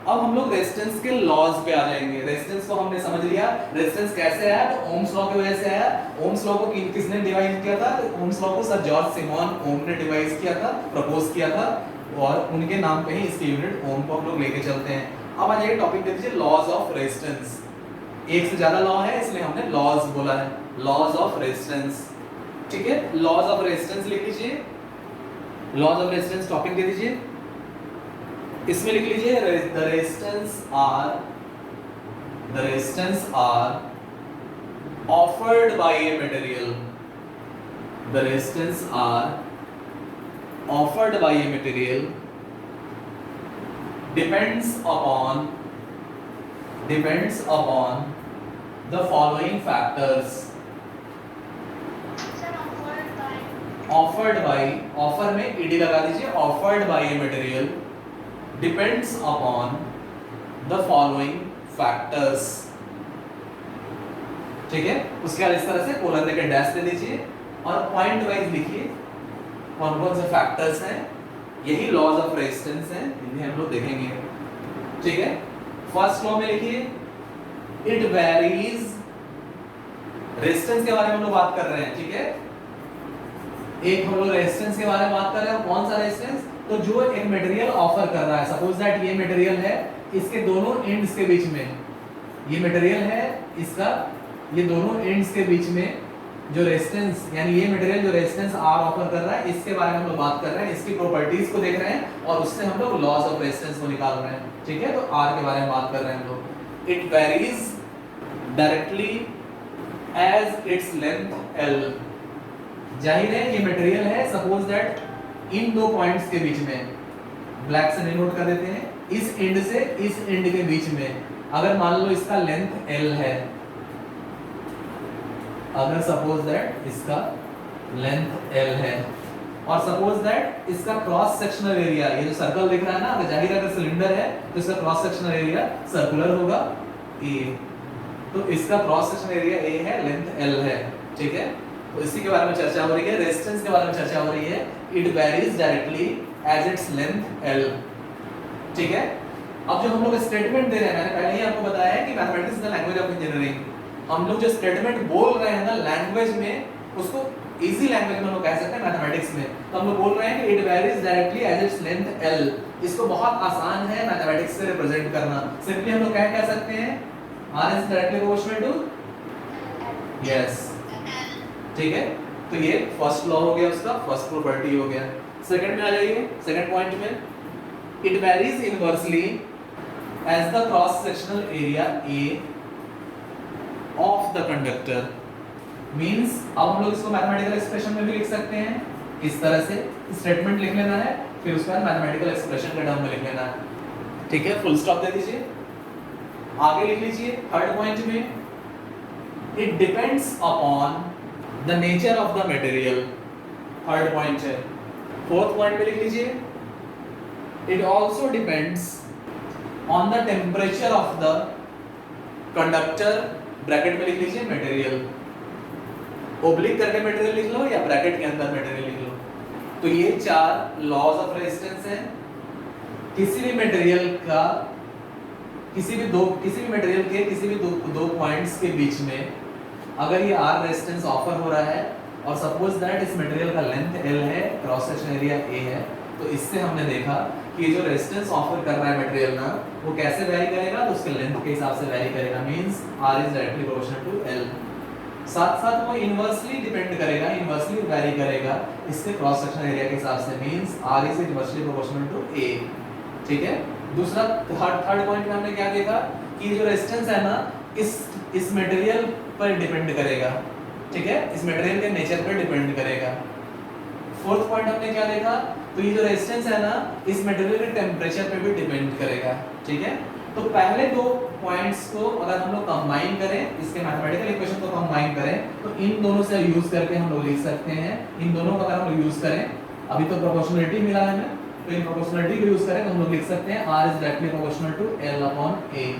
अब हम लोग रेजिस्टेंस के लॉज पे आ जाएंगे। रेजिस्टेंस को हमने समझ लिया, रेजिस्टेंस कैसे आया, तो ओम्स लॉ की वजह से आया। ओम्स लॉ को किसने डिवाइस किया था, तो ओम्स लॉ को सर जॉर्ज सिमोन ओम ने डिवाइस किया था, प्रपोज किया था, और उनके नाम पे ही इसकी यूनिट ओम को हम लोग लेके चलते हैं। अब आ जाइए टॉपिक दे दीजिए लॉज ऑफ रेजिस्टेंस। एक से ज्यादा लॉ है इसलिए हमने लॉज बोला है, लॉज ऑफ रेजिस्टेंस। ठीक है, लॉज ऑफ रेजिस्टेंस लिख लीजिए, लॉज ऑफ रेजिस्टेंस टॉपिक दे दीजिए, इसमें लिख लीजिए the resistance R offered by a material, the resistance R offered by a material depends upon the following factors. Offered by, offer में ed लगा दीजिए, offered by a material depends upon the following factors. ठीक है, उसके बाद इस तरह से कोलन देके डैश दे दीजिए और पॉइंट वाइज लिखिए कौन कौन से फैक्टर्स हैं। यही लॉज ऑफ रेजिस्टेंस है, इन्हें हम लोग देखेंगे। ठीक है, फर्स्ट लॉ में लिखिए इट वेरीज, रेजिस्टेंस के बारे में हम लोग बात कर रहे हैं। ठीक है, एक हम लोग रेजिस्टेंस के बारे में बात कर रहे हैं, कौन सा रेजिस्टेंस, तो जो एक मटेरियल ऑफर कर रहा है, सपोज दैट ये मटेरियल है, इसके दोनों एंड्स के बीच में, ये मटेरियल है इसका, ये दोनों एंड्स के बीच में जो रेजिस्टेंस, यानी ये मटेरियल जो रेजिस्टेंस आर ऑफर कर रहा है, इसके बारे में हम लोग बात कर रहे हैं, इसकी प्रॉपर्टीज को देख रहे हैं और उससे हम लोग लॉज ऑफ रेजिस्टेंस को निकाल रहे हैं। ठीक है, तो आर के बारे में बात कर रहे हैं हम लोग। It varies directly as its length L, जाहिर है ये मटेरियल है, सपोज दैट इन दो पॉइंट्स के बीच में, ब्लैक से डिनोट कर देते हैं, इस एंड से इस एंड के बीच में अगर मान लो इसका लेंथ एल है, अगर सपोज दैट इसका लेंथ एल है और सपोज दैट इसका क्रॉस सेक्शनल एरिया, ये जो सर्कल दिख रहा है ना, अगर जाहिर अगर सिलेंडर है तो इसका क्रॉस सेक्शनल एरिया सर्कुलर होगा ए, तो इसका क्रॉस सेक्शनल एरिया ए है, लेंथ एल है। ठीक है, तो इसी के बारे में चर्चा हो रही है, रेजिस्टेंस के बारे में चर्चा हो रही है। It varies directly as its length L. ठीक है, अब जो हम लोग स्टेटमेंट दे रहे हैं, मैंने पहले ही आपको बताया है कि mathematics is the language of engineering. हम लोग जो स्टेटमेंट बोल रहे हैं ना लैंग्वेज में, उसको इजी लैंग्वेज में हम लोग कह सकते हैं मैथमेटिक्स में। तो हम लोग बोल रहे हैं कि it varies directly as its length L. इसको बहुत आसान है मैथमेटिक्स से रिप्रेजेंट करना। सिंपली हम लोग क्या कह सकते हैं, R is directly proportional to yes. ठीक है, तो ये फर्स्ट लॉ हो गया, उसका फर्स्ट प्रॉपर्टी हो गया। सेकंड में आ जाइए, सेकंड पॉइंट में, it varies inversely as the cross sectional area A of the conductor. Means अब हम लोग इसको मैथमेटिकल एक्सप्रेशन में भी लिख सकते हैं, इस तरह से स्टेटमेंट लिख लेना है, फिर उसके बाद मैथमेटिकल एक्सप्रेशन के टर्म में लिख लेना है। ठीक है, फुल स्टॉप दे दीजिए, आगे लिख लीजिए थर्ड पॉइंट में, it depends upon the nature of the material. Third point है। फोर्थ पॉइंट में लिख लीजिए, it also depends on the temperature of the conductor, bracket में लिख लीजिए मटेरियल, ओब्लिक करके मटेरियल लिख लो या ब्रैकेट के अंदर मटेरियल लिख लो। तो ये चार लॉज ऑफ रेजिस्टेंस हैं। किसी भी मटेरियल का, किसी भी मटेरियल के किसी भी दो पॉइंट्स के बीच में अगर ये आर रेजिस्टेंस ऑफर हो रहा है और सपोज दैट इस मटेरियल का लेंथ एल है, क्रॉस सेक्शन एरिया ए है, तो इससे हमने देखा कि ये जो रेजिस्टेंस ऑफर कर रहा है मटेरियल ना, वो कैसे वैरी करेगा, तो उसके लेंथ के हिसाब से वैरी करेगा। Means R is directly proportional to L. साथ साथ वो इनवर्सली डिपेंड करेगा, इनवर्सली वैरी करेगा इसके क्रॉस सेक्शन एरिया के हिसाब से। Means R is inversely proportional to A. ठीक है, दूसरा थर्ड पॉइंट में हमने क्या देखा कि जो रेजिस्टेंस है ना, इस मटेरियल पर डिपेंड करेगा। ठीक है, इस मटेरियल के नेचर पर डिपेंड करेगा। फोर्थ पॉइंट हमने क्या देखा, तो ये जो रेजिस्टेंस है ना, इस मटेरियल के टेम्परेचर पे भी डिपेंड करेगा। ठीक है, तो पहले दो पॉइंट्स को अगर हम लोग कंबाइन करें, इसके मैथमेटिकल इक्वेशन को कंबाइन करें, तो इन दोनों से यूज करके हम लोग लिख सकते हैं। इन दोनों को अगर हम लोग यूज करें, अभी तो प्रोपोर्शनलिटी मिला है हमें, तो इन प्रोपोर्शनलिटी को यूज करें तो हम लोग लिख सकते हैं R is directly proportional to L upon A.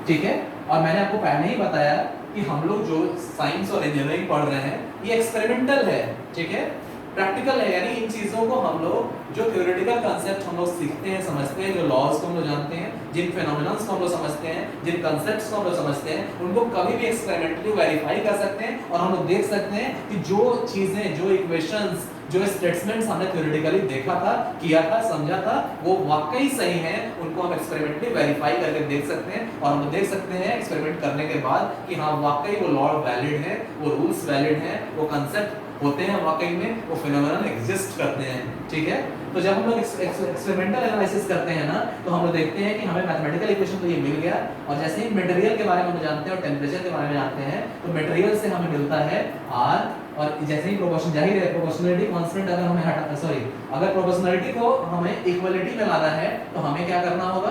ठीक है, और मैंने आपको पहले ही बताया कि हम लोग जो साइंस और इंजीनियरिंग पढ़ रहे हैं ये एक्सपेरिमेंटल है। ठीक है, प्रैक्टिकल है, यानी इन चीजों को हम लोग जो थ्योरेटिकल कंसेप्ट हम लोग सीखते हैं, समझते हैं, जो लॉज को हम लोग जानते हैं, जिन फेनोमेनन्स को हम लोग समझते हैं, जिन कंसेप्ट्स को हम लोग समझते हैं, उनको कभी भी एक्सपेरिमेंटली वेरीफाई कर सकते हैं और हम लोग देख सकते हैं कि जो चीजें, जो इक्वेशंस, जो स्टेटमेंट्स हमने थ्योरेटिकली देखा था, किया था, समझा था, वो वाकई सही हैं, उनको हम एक्सपेरिमेंटली वेरीफाई करके देख सकते हैं और हम देख सकते हैं एक्सपेरिमेंट करने के बाद कि हाँ वाकई वो लॉ वैलिड है, वो रूल्स वैलिड हैं, वो कंसेप्ट होते हैं वाकई में, वो फिनोमेनन एग्जिस्ट करते हैं। ठीक है, तो जब हम लोग एक्सपेरिमेंटल एनालिसिस करते हैं ना, तो हम लोग देखते हैं कि हमें मैथमेटिकल इक्वेशन तो ये मिल गया, और जैसे ही मटेरियल के बारे में हम जानते हैं और टेम्परेचर के बारे में जानते हैं, तो मटेरियल से हमें मिलता है R, और जैसे ही प्रोपोर्शन, जाहिर है प्रोपोर्शनलिटी कांस्टेंट अगर हमें अगर प्रोपोर्शनलिटी को हमें इक्वलिटी में लाना है तो हमें क्या करना होगा?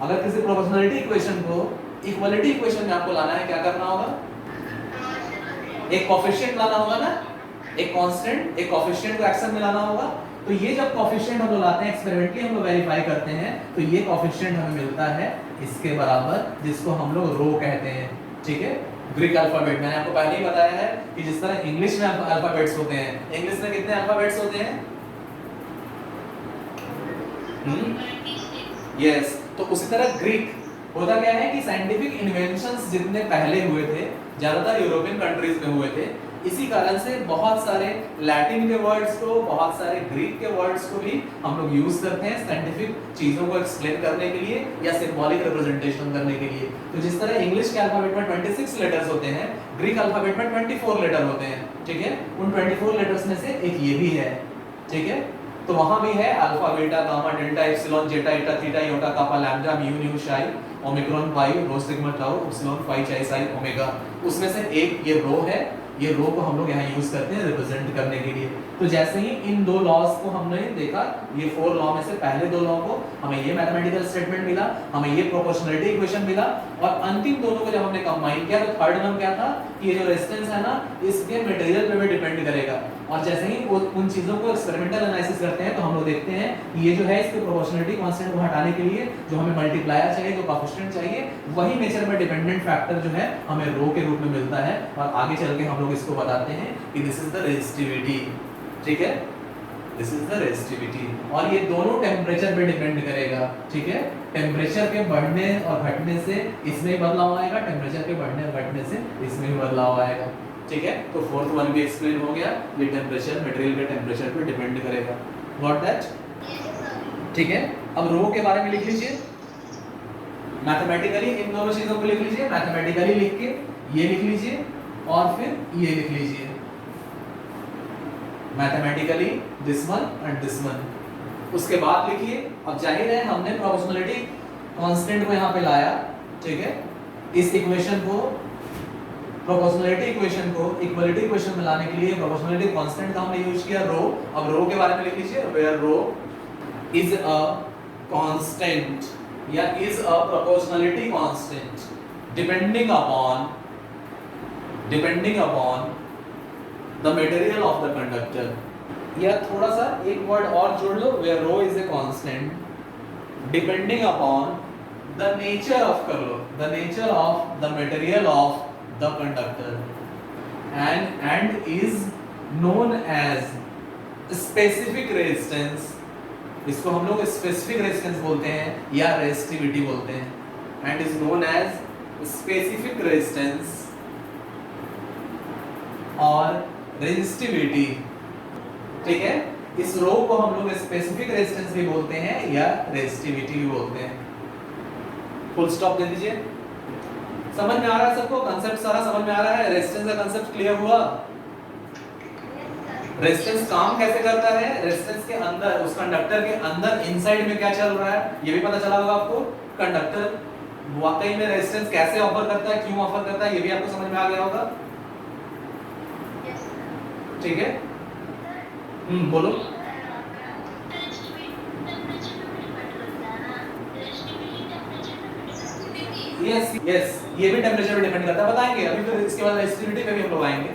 अगर किसी प्रोपोर्शनलिटी इक्वेशन को इक्वलिटी इक्वेशन में आपको लाना है, क्या करना होगा? एक कोएफिशिएंट लाना होगा ना, एक कांस्टेंट, एक कोएफिशिएंट को एक्शन में लाना होगा। तो ये जब कोएफिशिएंट हम लोग लाते हैं, एक्सपेरिमेंटली हम लोग वेरीफाई करते हैं, तो ये कोएफिशिएंट हमें मिलता है इसके बराबर, जिसको हम लोग रो कहते हैं। ठीक है, ग्रीक अल्फाबेट, मैंने आपको पहले ही बताया है कि जिस तरह इंग्लिश में अल्फाबेट्स होते हैं, इंग्लिश में कितने अल्फाबेट्स होते हैं? यस, तो उसी तरह ग्रीक होता क्या है कि साइंटिफिक इन्वेंशंस जितने पहले हुए थे, ज्यादातर यूरोपियन कंट्रीज में हुए थे, इसी कारण से बहुत सारे लैटिन के वर्ड्स को, बहुत सारे ग्रीक के वर्ड्स को भी हम लोग यूज करते हैं साइंटिफिक चीजों को एक्सप्लेन करने के लिए या सिंबॉलिक रिप्रेजेंटेशन करने के लिए। तो जिस तरह इंग्लिश के अल्फाबेट में 26 लेटर्स होते हैं, ग्रीक अल्फाबेट में 24 लेटर होते हैं। ठीक है, उन 24 लेटर्स में से एक ये भी है। ठीक है, तो वहां भी है alpha, beta, gamma, delta, epsilon, zeta, eta, theta, iota, kappa, lambda, mu, nu, xi, omicron, pi, rho, sigma, tau, epsilon, pi, chi, psi, omega. उसमें से एक ये रो है, ये रो को हम लोग यहाँ यूज करते हैं रिप्रेजेंट करने के लिए। तो जैसे ही इन दो लॉज को हमने देखा, ये 4 लॉ में से पहले 2 लॉ को हमें ये मैथमेटिकल स्टेटमेंट मिला, हमें ये प्रोपोर्शनलिटी इक्वेशन मिला, और अंतिम दोनों को जब हमने कंबाइन किया तो थर्ड वन क्या था कि ये जो रेजिस्टेंस है ना, इसके मटेरियल पे भी डिपेंड करेगा। और जैसे ही उन चीजों को एक्सपेरिमेंटल एनालिसिस करते हैं तो हम लोग देखते हैं कि ये जो है इसके प्रोपोर्शनलिटी कांस्टेंट को हटाने के लिए जो हमें मल्टीप्लायर चाहिए, जो कोएफिशिएंट चाहिए, वही नेचर में डिपेंडेंट फैक्टर जो है हमें रो के रूप में मिलता है। और आगे चल के हम लोग इसको बताते हैं कि दिस इज द रेजिस्टिविटी। ठीक है, दिस इज द रेजिस्टिविटी, और ये दोनों टेम्परेचर पे डिपेंड करेगा। ठीक है, टेम्परेचर के बढ़ने और घटने से इसमें बदलाव आएगा, टेम्परेचर के बढ़ने और घटने से इसमें भी बदलाव आएगा। ठीक है, तो फोर्थ वन भी एक्सप्लेन हो गया, ये टेम्परेचर मटेरियल के टेम्परेचर पे डिपेंड करेगा। Got that? ठीक है, अब रो के बारे में लिख लीजिए मैथमेटिकली, इन दोनों चीजों को लिख लीजिए मैथमेटिकली, लिख के ये लिख लीजिए और फिर ये लिख लीजिए mathematically this one and this one. उसके बाद लिखिए, अब जाहिर है हमने प्रोपोर्शनलिटी कांस्टेंट को यहाँ पे लाया। ठीक है, इस इक्वेशन को, प्रोपोर्शनलिटी इक्वेशन को इक्वलिटी इक्वेशन में लाने के लिए प्रोपोर्शनलिटी कांस्टेंट का हमने यूज किया रो। अब रो के बारे में लिख लीजिए, where rho is a constant या is a proportionality constant depending upon the material of the conductor. या थोड़ा सा एक वर्ड और जोड़ लो, where rho is a constant depending upon the nature of, कर लो, the nature of the material of the conductor and is known as specific resistance। इसको हम लोग specific resistance बोलते हैं या resistivity बोलते हैं, and is known as specific resistance और resistivity। ठीक है, इस रो को हम लोग specific resistance भी बोलते हैं या resistivity भी बोलते हैं। फुल स्टॉप दे दीजिए। समझ में आ रहा है सबको? कांसेप्ट सारा समझ में आ रहा है? रेजिस्टेंस का कांसेप्ट क्लियर हुआ? रेजिस्टेंस काम कैसे करता है? रेजिस्टेंस के अंदर, उस कंडक्टर के अंदर इनसाइड में क्या चल रहा है ये भी पता चला होगा आपको। कंडक्टर वाकई में रेजिस्टेंस कैसे ऑफर करता है, क्यों ऑफर करता है, ये भी आपको समझ में आ गया होगा। ठीक है, बोलो। यस यस, ये भी टेम्परेचर पे डिपेंड करता है, बताएंगे अभी। फिर इसके बाद रेजिस्टिविटी पे भी हम लोग आएंगे,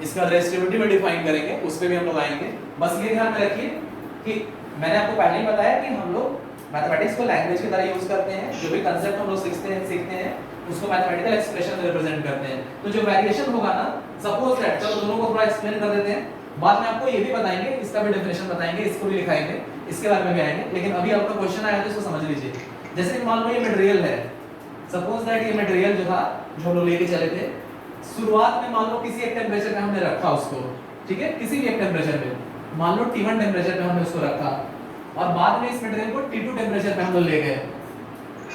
इसका रेजिस्टिविटी में डिफाइन करेंगे, उस पे भी हम लोग आएंगे। बस ये ध्यान में रखिए कि मैंने आपको पहले ही बताया कि हम लोग मैथमेटिक्स को लैंग्वेज की तरह यूज करते हैं। जो भी कांसेप्ट हम लोग सीखते हैं उसको मैथमेटिकल एक्सप्रेशन में रिप्रेजेंट करते हैं। तो जो वेरिएशन होगा ना, सपोज दैट, चलो दोनों को थोड़ा एक्सप्लेन कर देते हैं। बाद में आपको ये भी बताएंगे, इसका भी डेफिनेशन बताएंगे, इसको भी लिखाएंगे, इसके बारे में भी आएंगे, लेकिन अभी आपका क्वेश्चन आया तो इसको समझ लीजिए। जैसे मान लो ये मटेरियल है, सपोज दैट ये मटेरियल जो था जो हम लोग लेके चले थे, शुरुआत में मान लो किसी एक टेम्परेचर पे हमने रखा उसको, ठीक है, किसी भी एक टेम्परेचर पे, मान लो T1 टेम्परेचर पे हमने उसको रखा और बाद में इस मटेरियल को T2 टेम्परेचर पे हम लोग ले गए,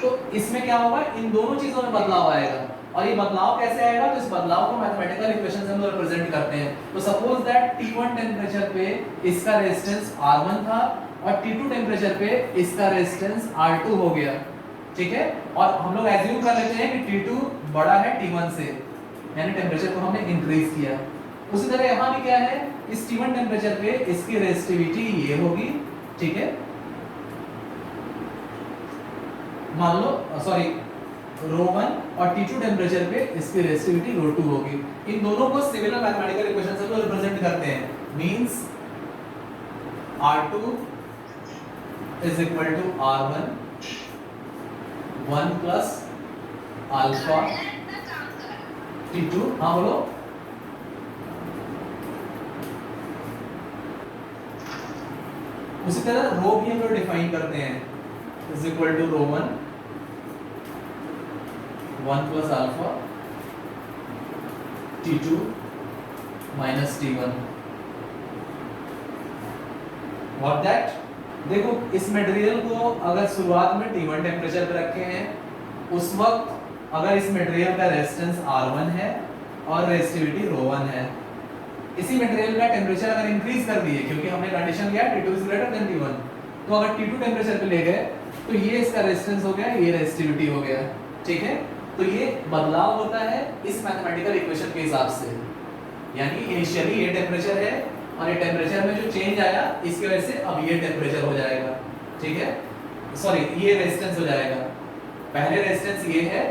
तो इसमें क्या होगा, इन दोनों चीजों में बदलाव आएगा। और ये बदलाव कैसे आएगा, तो इस बदलाव को मैथमेटिकल इक्वेशन से हम लोग रिप्रेजेंट करते हैं। तो सपोज दैट T1 टेम्परेचर पे इसका रेजिस्टेंस R1 था और T2 टेम्परेचर पे इसका रेजिस्टेंस R2 हो गया, ठीक है, और हम लोग एज्यूम कर लेते हैं कि T2 बड़ा है T1 से, यानी टेम्परेचर को हमने इंक्रीज किया। उसी तरह यहाँ भी क्या है, इस T1 टेम्परेचर पे इसकी रेजिस्टिविटी ये होगी, ठीक है, मान लो सॉरी ρ1 और T2 टेम्परेचर पे इसकी रेजिस्टिविटी ρ2 होगी। इन दोनों को सिमिलर मैथमेटिकल इक्वेशन से हम रिप्रेजेंट करते हैं, means R2 is equal to R1 1 plus alpha T2। हाँ बोलो। उसी तरह रो भी हम लोग डिफाइन करते हैं, is equal to ρ1 1 plus alpha T2 minus T1। What that? देखो इस मटेरियल को अगर शुरुआत में T1 टेम्परेचर पे रखे हैं, उस वक्त अगर इस मटेरियल का रेजिस्टेंस R1 है और रेजिस्टिविटी ρ1 है, इसी मटेरियल का टेम्परेचर अगर इंक्रीज कर दिए, क्योंकि हमने कंडीशन लिया T2 is greater than T1, तो अगर T2 टेम्परेचर पे ले गए तो ये इसका रेजिस्टेंस हो गया, ये रेजिस्टिविटी हो गया, ठीक है। तो ये बदलाव होता है इस मैथमेटिकल इक्वेशन के हिसाब से, यानी इनिशियली ये टेम्परेचर है और ये टेम्परेचर में जो चेंज आया इसकी वजह से अब ये टेम्परेचर हो जाएगा, ठीक है, सॉरी ये रेजिस्टेंस हो जाएगा। पहले रेजिस्टेंस ये है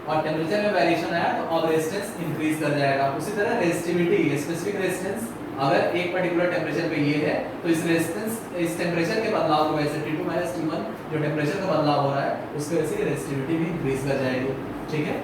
और टेम्परेचर में वेरिएशन आया तो अब रेजिस्टेंस इंक्रीज कर जाएगा। उसी तरह रेजिस्टिविटी, स्पेसिफिक रेजिस्टेंस अगर एक पर्टिकुलर टेम्परेचर पे ये है तो इस रेजिस्टेंस, इस टेम्परेचर के बदलाव की वजह से T2 T1 जो टेम्परेचर का बदलाव हो रहा है उसकी वजह से रेजिस्टिविटी भी इंक्रीज कर जाएगी, ठीक है।